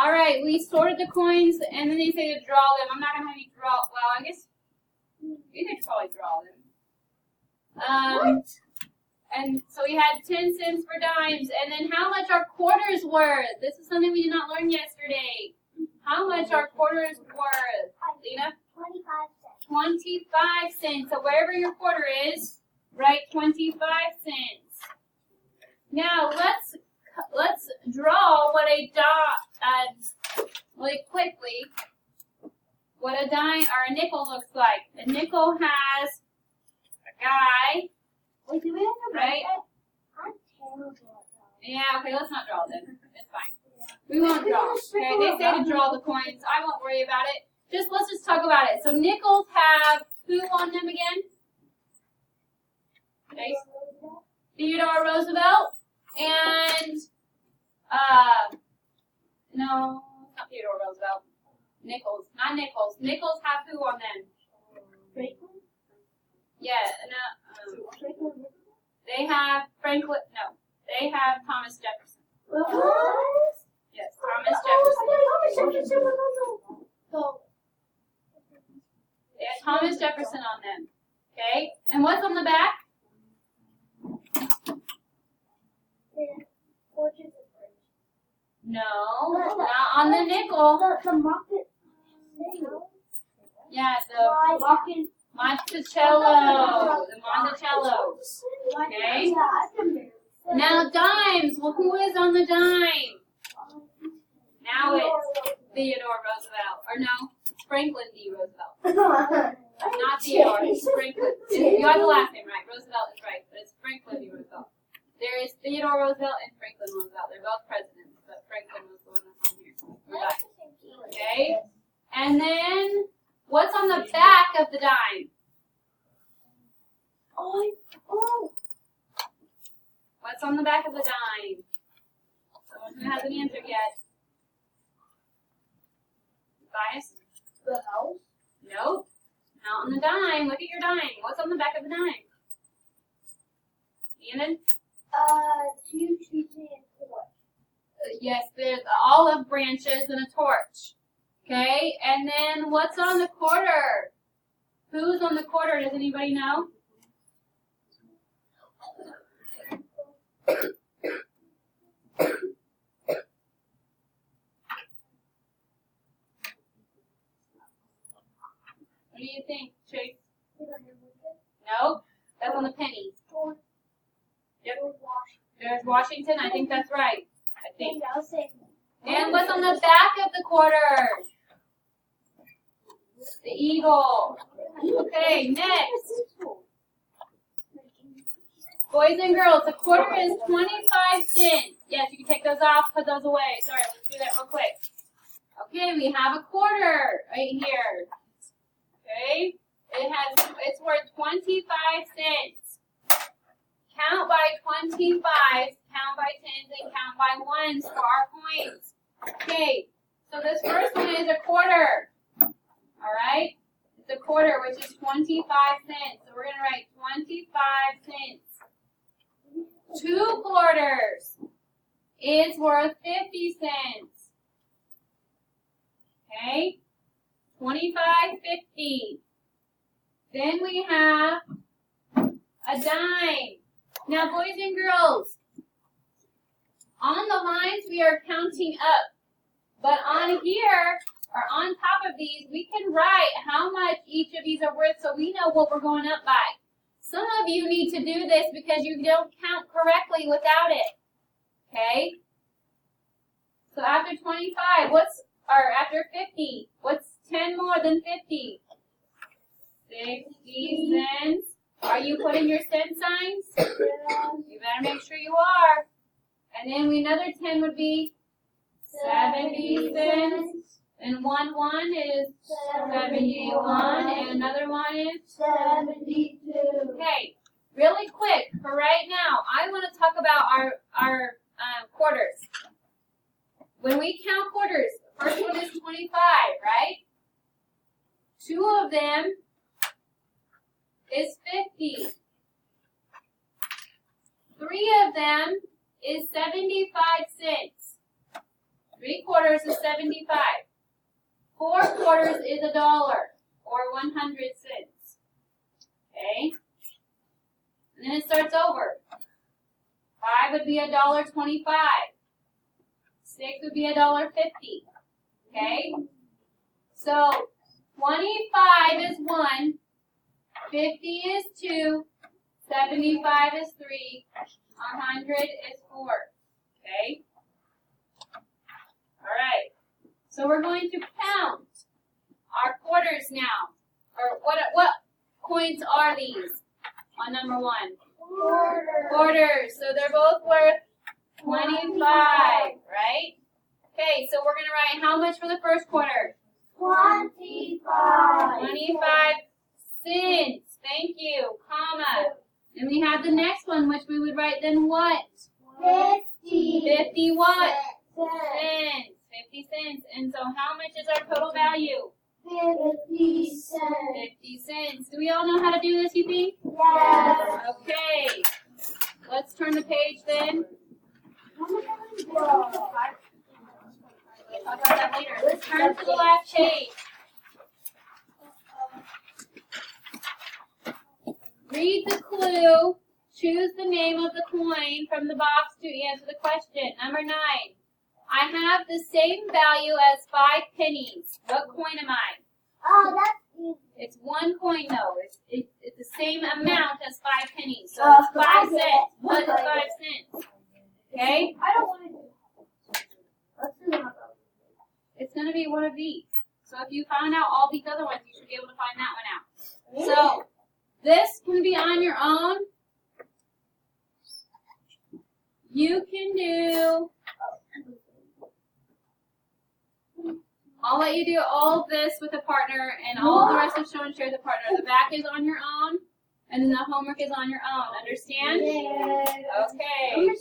All right, we sorted the coins, and then they say to draw them. I'm not going to have you draw. Well, I guess you could probably draw them. And so we had 10 cents for dimes, and then how much our quarters worth. This is something we did not learn yesterday. How much our quarters worth, Lena? 25 cents. 25 cents. So wherever your quarter is, write 25 cents. Now let's draw what a dot really quickly. What a dime or a nickel looks like. A nickel has a guy. Wait, do we have to Right? I'm terrible at drawing. Yeah, okay, let's not draw then. It's fine. We won't draw. Okay, they say to draw the coins. I won't worry about it. Let's just talk about it. So nickels have who on them again? Okay. Theodore Roosevelt and no, not Theodore Roosevelt. Nickels, not nickels. Nickels have who on them? Franklin? Yeah, no. They have Franklin. No, they have Thomas Jefferson. What? Yes, Thomas Jefferson. They have Thomas Jefferson on them. Okay, and what's on the back? No, not on the nickel. The market. Yeah, the Monticello. The Monticello. Okay. Now dimes. Well, who is on the dime? Now it's Theodore Roosevelt. Or no, it's Franklin D. Roosevelt. Not Theodore, it's Franklin. You have the last name right. Roosevelt is right, but it's Franklin D. Roosevelt. There is Theodore Roosevelt and Franklin Roosevelt. They're both presidents, but Franklin was the one that's on here. Okay. And then, what's on the back of the dime? What's on the back of the dime? Someone who hasn't answered yet. Bias? The house? Nope. Not on the dime. Look at your dime. What's on the back of the dime? Shannon? 2 trees and a torch. Yes, there's olive branches and a torch. Okay, and then what's on the quarter? Who's on the quarter? Does anybody know? What do you think, Chase? Nope, that's on the pennies. Yep. There's Washington. I think that's right. I think. And what's on the back of the quarter? The eagle. Okay, next. Boys and girls, the quarter is 25 cents. Yes, you can take those off, put those away. Sorry, let's do that real quick. Okay, we have a quarter right here. Okay, it's worth 25 cents. Count by 25, count by tens, and count by ones for our coins. Okay, so this first one is a quarter. Alright? It's a quarter, which is 25 cents. So we're going to write 25 cents. 2 quarters is worth 50 cents. Okay? 25, 50. Then we have a dime. Now, boys and girls, on the lines we are counting up. But on here, or on top of these, we can write how much each of these are worth so we know what we're going up by. Some of you need to do this because you don't count correctly without it. Okay? So after 25, after 50, what's 10 more than 50? 60 cents. Are you putting your cent signs? You better make sure you are. And then another 10 would be 70 cents. And one is 71. And another one is 72. Okay, really quick for right now, I want to talk about our quarters. When we count quarters, the first one is 25, right? 2 of them is 50. 3 of them is 75 cents. 3/4 is 75. 4/4 is $1 or 100 cents. Okay? And then it starts over. 5 would be $1.25. 6 would be $1.50. Okay? So 25 is 1, 50 is 2, 75 is 3, 100 is 4. Okay? Alright. So we're going to count our quarters now. Or what coins are these on number 1? Quarters. So they're both worth 25, right? Okay, so we're going to write how much for the first quarter? 25. 25 cents. Thank you. Comma. And we have the next one, which we would write then what? 50. 50 what? Cents. Cents. 50 cents. And so how much is our total value? 50 cents. 50 cents. Do we all know how to do this, you think? Yes. Okay. Let's turn the page then. We'll talk about that later. Let's turn to the last page. Read the clue. Choose the name of the coin from the box to answer the question. Number 9. I have the same value as 5 pennies. What coin am I? Oh, that's easy. It's one coin though. It's the same amount as 5 pennies. So Oh, it's 5 cents. What is 5 cents? Okay? I don't want to do it. Let's do another. It's going to be one of these. So if you found out all these other ones, you should be able to find that one out. So this can be on your own. You can do, I'll let you do all of this with a partner and all the rest of show and share with a partner. The back is on your own and then the homework is on your own. Understand? Yeah. Okay.